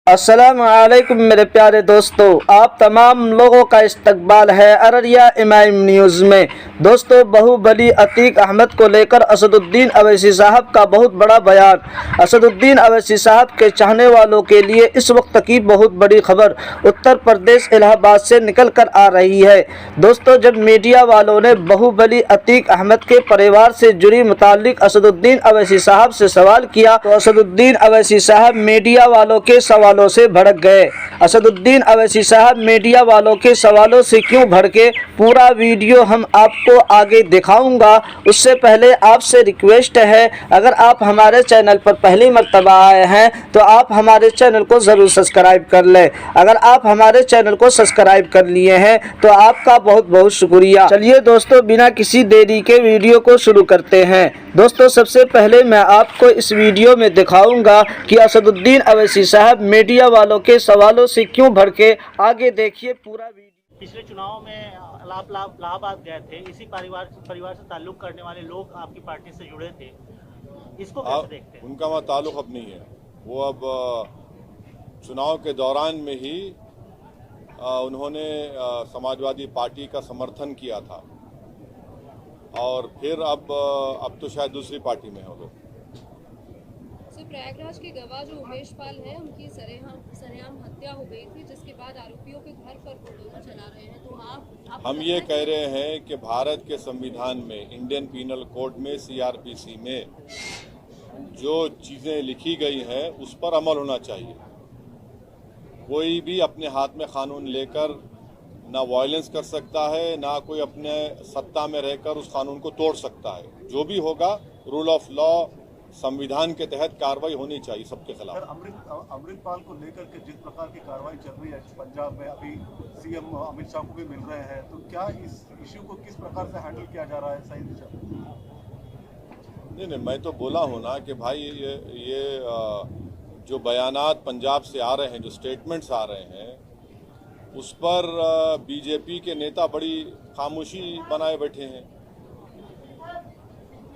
अस्सलाम वालेकुम मेरे प्यारे दोस्तों, आप तमाम लोगों का इस्तकबाल है अररिया इमाम न्यूज़ में। दोस्तों, बाहुबली अतीक अहमद को लेकर असदुद्दीन अवैसी साहब का बहुत बड़ा बयान। असदुद्दीन अवैसी साहब के चाहने वालों के लिए इस वक्त की बहुत बड़ी खबर उत्तर प्रदेश इलाहाबाद से निकल कर आ रही है। दोस्तों, जब मीडिया वालों ने बाहुबली अतीक अहमद के परिवार से जुड़ी मुतालिक असदुद्दीन अवैसी साहब से सवाल किया तो असदुद्दीन अवैसी साहब मीडिया वालों के सवालों से भड़क गए। असदुद्दीन अवैसी साहब मीडिया वालों के सवालों से क्यों भड़के, पूरा वीडियो हम आपको आगे दिखाऊंगा। उससे पहले आपसे रिक्वेस्ट है, अगर आप हमारे चैनल पर पहली मर्तबा आए हैं तो आप हमारे चैनल को ज़रूर सब्सक्राइब कर लें। अगर आप हमारे चैनल को सब्सक्राइब कर लिए हैं तो आपका बहुत बहुत शुक्रिया। चलिए दोस्तों, बिना किसी देरी के वीडियो को शुरू करते हैं। दोस्तों, सबसे पहले मैं आपको इस वीडियो में दिखाऊंगा कि असदुद्दीन अवैसी साहब मीडिया वालों के सवालों से क्यों भड़के। आगे देखिए पूरा वीडियो। पिछले चुनाव में इलाहाबाद गए थे, इसी परिवार से ताल्लुक करने वाले लोग आपकी पार्टी से जुड़े थे, इसको कैसे देखते हैं? उनका वहाँ ताल्लुक अब नहीं है। वो अब चुनाव के दौरान में ही उन्होंने समाजवादी पार्टी का समर्थन किया था और फिर अब तो शायद दूसरी पार्टी में हो लोग। प्रयागराज के गवाह जो उमेश पाल है, उनकी सरेआम हत्या हो गई थी, जिसके बाद आरोपियों के घर पर बुलडोजर चला रहे हैं। तो आप हम ये कह रहे हैं कि भारत के संविधान में, इंडियन पीनल कोड में, सीआरपीसी में जो चीज़ें लिखी गई हैं उस पर अमल होना चाहिए। कोई भी अपने हाथ में कानून लेकर ना वायलेंस कर सकता है, ना कोई अपने सत्ता में रहकर उस कानून को तोड़ सकता है। जो भी होगा रूल ऑफ लॉ, संविधान के तहत कार्रवाई होनी चाहिए सबके खिलाफ। अमृतपाल को लेकर के जिस प्रकार की कार्रवाई चल रही है पंजाब में, अभी सीएम अमित शाह को भी मिल रहे हैं, तो क्या इस इश्यू को किस प्रकार से हैंडल किया जा रहा है सही दिशा में? नहीं, मैं तो बोला हूँ ना कि भाई ये जो बयानात पंजाब से आ रहे हैं, जो स्टेटमेंट्स आ रहे हैं, उस पर बीजेपी के नेता बड़ी खामोशी बनाए बैठे हैं,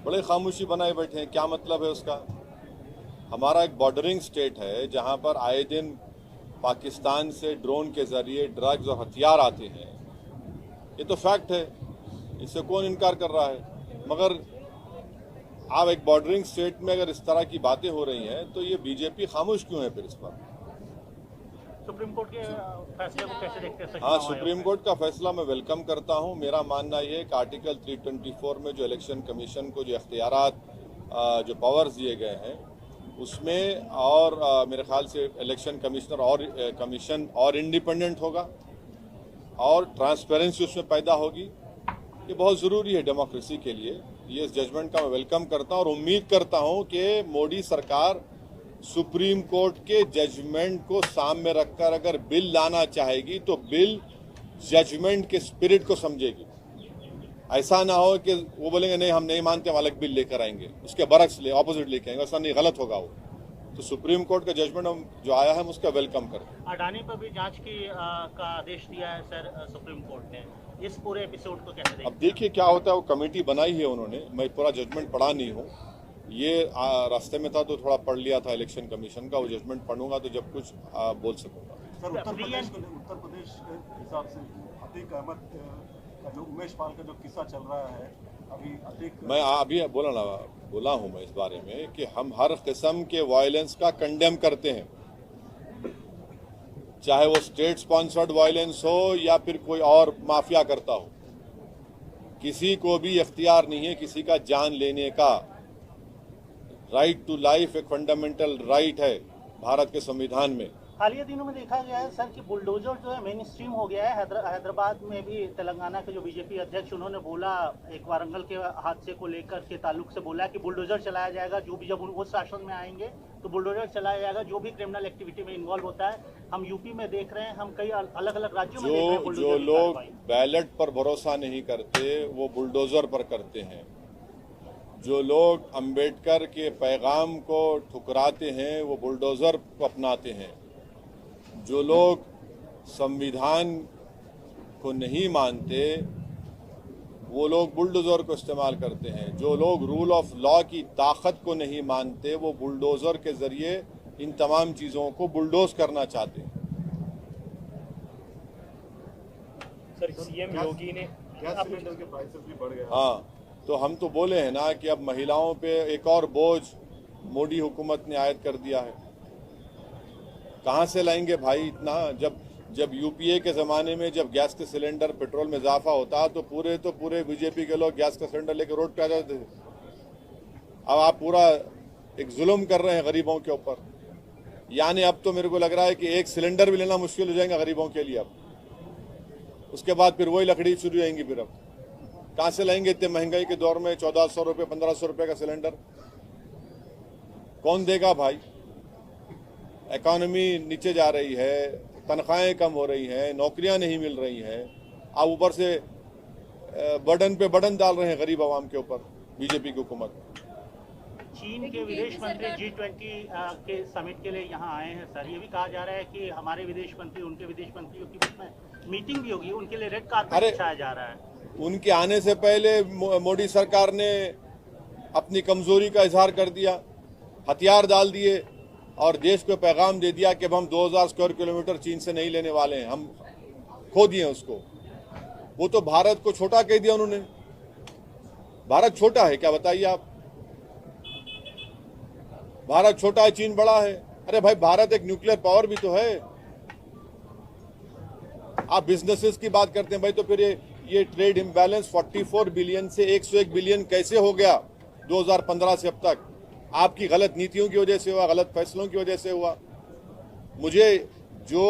बड़े खामोशी बनाए बैठे हैं। क्या मतलब है उसका? हमारा एक बॉर्डरिंग स्टेट है जहां पर आए दिन पाकिस्तान से ड्रोन के जरिए ड्रग्स और हथियार आते हैं। ये तो फैक्ट है, इससे कौन इनकार कर रहा है। मगर आप एक बॉर्डरिंग स्टेट में अगर इस तरह की बातें हो रही हैं तो ये बीजेपी खामोश क्यों है फिर इस पर? सुप्रीम कोर्ट के फैसले को कैसे देखते हैं? हाँ, सुप्रीम कोर्ट का फैसला मैं वेलकम करता हूँ। मेरा मानना ये है कि आर्टिकल 324 में जो इलेक्शन कमीशन को जो इख्तियारात, जो पावर्स दिए गए हैं उसमें, और मेरे ख्याल से इलेक्शन कमिश्नर और कमीशन और इंडिपेंडेंट होगा और ट्रांसपेरेंसी उसमें पैदा होगी। ये बहुत ज़रूरी है डेमोक्रेसी के लिए। ये इस जजमेंट का मैं वेलकम करता हूँ और उम्मीद करता हूँ कि मोदी सरकार सुप्रीम कोर्ट के जजमेंट को सामने रखकर अगर बिल लाना चाहेगी तो बिल जजमेंट के स्पिरिट को समझेगी। ऐसा ना हो कि वो बोलेंगे नहीं हम नहीं मानते, हम अलग बिल लेकर आएंगे, उसके बरक्स ऑपोजिट लेके आएंगे। ऐसा नहीं, गलत होगा वो। तो सुप्रीम कोर्ट का जजमेंट जो आया है हम उसका वेलकम करते हैं। अडानी पर भी जांच का आदेश दिया है सर सुप्रीम कोर्ट ने, इस पूरे एपिसोड को कैसे देखते हैं? अब देखिए क्या होता है। वो कमेटी बनाई है उन्होंने, मैं पूरा जजमेंट पढ़ा नहीं हूँ। ये रास्ते में था तो थोड़ा पढ़ लिया था इलेक्शन कमीशन का। वो जजमेंट पढ़ूंगा तो जब कुछ बोल सकूंगा। सर, उत्तर प्रदेश के हिसाब से अतीक अहमद का जो उमेश पाल का जो किस्सा चल रहा है, अभी अतीक, मैं अभी बोला हूँ मैं इस बारे में कि हम हर किस्म के वायलेंस का कंडेम करते हैं, चाहे वो स्टेट स्पॉन्सर्ड वायलेंस हो या फिर कोई और माफिया करता हो। किसी को भी इख्तियार नहीं है किसी का जान लेने का। राइट टू लाइफ एक फंडामेंटल राइट है भारत के संविधान में। हालिया दिनों में देखा गया है सर कि बुलडोजर जो है मेन स्ट्रीम हो गया है। हैदराबाद में भी तेलंगाना के जो बीजेपी अध्यक्ष, उन्होंने बोला एक वारंगल के हादसे को लेकर के ताल्लुक से बोला कि बुलडोजर चलाया जाएगा, जो भी, जब वो शासन में आएंगे तो बुलडोजर चलाया जाएगा, जो भी क्रिमिनल एक्टिविटी में इन्वॉल्व होता है। हम यूपी में देख रहे हैं, हम कई अलग अलग राज्यों में देख रहे हैं। जो लोग बैलेट पर भरोसा नहीं करते वो बुलडोजर पर करते हैं। जो लोग अंबेडकर के पैगाम को ठुकराते हैं वो बुलडोजर को अपनाते हैं। जो लोग संविधान को नहीं मानते वो लोग बुलडोजर को इस्तेमाल करते हैं। जो लोग रूल ऑफ लॉ की ताकत को नहीं मानते वो बुलडोजर के जरिए इन तमाम चीज़ों को बुलडोज करना चाहते हैं। सर सीएम योगी ने गैस सिलेंडर के प्राइसेस भी बढ़ गए। हाँ, तो हम तो बोले हैं ना कि अब महिलाओं पे एक और बोझ मोदी हुकूमत ने आयद कर दिया है। कहाँ से लाएंगे भाई इतना? जब यूपीए के ज़माने में जब गैस के सिलेंडर पेट्रोल में इजाफा होता तो पूरे बीजेपी के लोग गैस का सिलेंडर लेकर रोड पे आ जाते थे। अब आप पूरा एक जुल्म कर रहे हैं गरीबों के ऊपर। यानी अब तो मेरे को लग रहा है कि एक सिलेंडर भी लेना मुश्किल हो जाएगा गरीबों के लिए। अब उसके बाद फिर वही लकड़ी शुरू जाएंगी। फिर अब कहाँ से लाएंगे इतने महंगाई के दौर में 1400 रुपये 1500 रुपये का सिलेंडर? कौन देगा भाई? इकॉनमी नीचे जा रही है, तनख्वाहें कम हो रही हैं, नौकरियां नहीं मिल रही हैं। आप ऊपर से बर्डन पे बर्डन डाल रहे हैं गरीब आवाम के ऊपर बीजेपी की हुकूमत। चीन के विदेश मंत्री G20 के समिट के लिए यहाँ आए हैं सर। ये भी कहा जा रहा है कि हमारे विदेश मंत्री उनके विदेश मंत्रियों की बीच में मीटिंग भी होगी, उनके लिए रेड कार्पेट बिछाया जा रहा है। उनके आने से पहले मोदी सरकार ने अपनी कमजोरी का इजहार कर दिया, हथियार डाल दिए और देश को पैगाम दे दिया कि अब हम 2000 स्क्वायर किलोमीटर चीन से नहीं लेने वाले हैं, हम खो दिए उसको। वो तो भारत को छोटा कह दिया उन्होंने। भारत छोटा है क्या बताइए आप? भारत छोटा है, चीन बड़ा है। अरे भाई, भारत एक न्यूक्लियर पावर भी तो है। आप बिजनेसेस की बात करते हैं भाई, तो फिर ये ट्रेड इम्बैलेंस 44 बिलियन से 101 बिलियन कैसे हो गया 2015 से अब तक? आपकी गलत नीतियों की वजह से हुआ, गलत फैसलों की वजह से हुआ। मुझे जो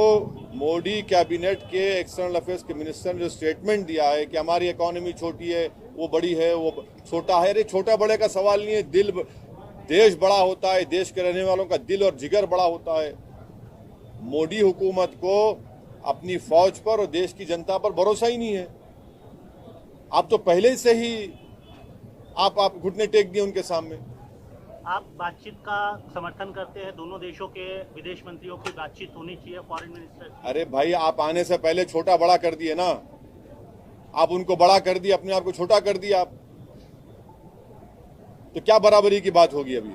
मोदी कैबिनेट के एक्सटर्नल अफेयर्स के मिनिस्टर ने जो स्टेटमेंट दिया है कि हमारी इकोनॉमी छोटी है, वो बड़ी है, वो छोटा है, अरे छोटा बड़े का सवाल नहीं है। देश बड़ा होता है, देश के रहने वालों का दिल और जिगर बड़ा होता है। मोदी हुकूमत को अपनी फौज पर और देश की जनता पर भरोसा ही नहीं है। आप तो पहले से ही आप घुटने टेक दिए उनके सामने। आप बातचीत का समर्थन करते हैं? दोनों देशों के विदेश मंत्रियों की बातचीत होनी चाहिए, फॉरेन मिनिस्टर। अरे भाई, आप आने से पहले छोटा बड़ा कर दिए ना। आप उनको बड़ा कर दिए, अपने आप को छोटा कर दिया आप। तो क्या बराबरी की बात होगी अभी?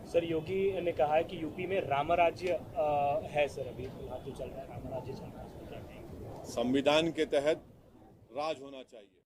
सर योगी ने कहा है कि यूपी में राम राज्य है सर, अभी फिलहाल जो चल रहा है राम राज्य चल रहा है। संविधान के तहत राज होना चाहिए।